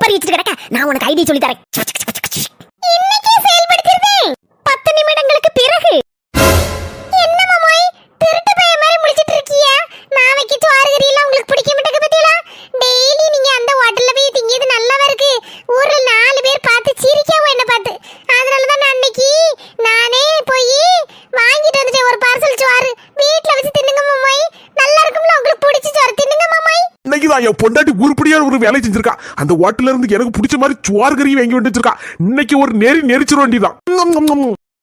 கொப்பரி வச்சிட்டு கிடக்க. நான் உனக்கு ஐடி சொல்லி தரேன். இன்னைக்கே செயல்படுத்திடுறேன். 10 நிமிடங்களுக்கு பிறகு. என்ன மாமாய் திருட்டு பைய மாதிரி முடிச்சிட்டு இருக்கியா? நான் வைக்க சோறு கறி எல்லாம் உங்களுக்கு பிடிக்க மாட்டேங்க பத்தியா? டெய்லி நீங்க அந்த ஹோட்டல்ல போய் திங்கிறது நல்லாவா இருக்கு? ஊர்ல 4 பேர் பார்த்து சிரிக்காவோ என்ன பார்த்து. அதனால தான் நான் அன்னைக்கு நானே போய் வாங்கிட்டு வந்துட்டேன் ஒரு பார்சல் சோறு. வீட்ல வச்சு தின்னுங்க மாமாய். நல்லா இருக்கும்ல உங்களுக்கு பிடிச்ச சோறு தின்னுங்க மாமாய். இன்னைக்கு தான் என் பொண்டாட்டி உருப்படியான ஒரு வேலை செஞ்சிருக்கா. அந்த ஹோட்டல்ல இருந்து எனக்கு பிடிச்ச மாதிரி சோறு கறி வாங்கி வந்து வச்சிருக்கா. இன்னைக்கு ஒரு நெரிச்சிட வேண்டியதான்.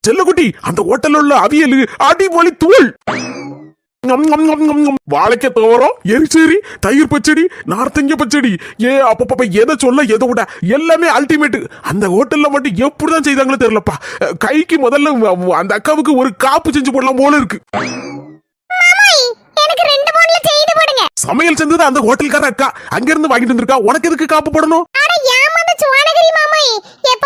செல்லக்குட்டி, அந்த ஹோட்டல்ல உள்ள அவியல் அடிமொழி தூள். வாழைக்க தோரம், எரிச்சேரி, தயிர் பச்சடி, நார்த்தங்க பச்சடி, அப்பப்ப எதை சொல்ல எதை விட எல்லாமே அல்டிமேட். அந்த ஹோட்டல்ல மட்டும் எப்படிதான் செய்தாங்களோ தெரியலப்பா. கைக்கு முதல்ல அந்த அக்காவுக்கு ஒரு காப்பு செஞ்சு போடலாம் போல இருக்கு. எனக்கு 2 பவுன்ல செய்து போடுங்க. சமையல் செஞ்சது அந்த ஹோட்டல்கார அக்கா அங்க இருந்து வாங்கிட்டு வந்திருக்கா. உனக்கு எதுக்கு காப்பு போடணும்? அட ஏமாந்த சோனகிரி மாமாய், எப்ப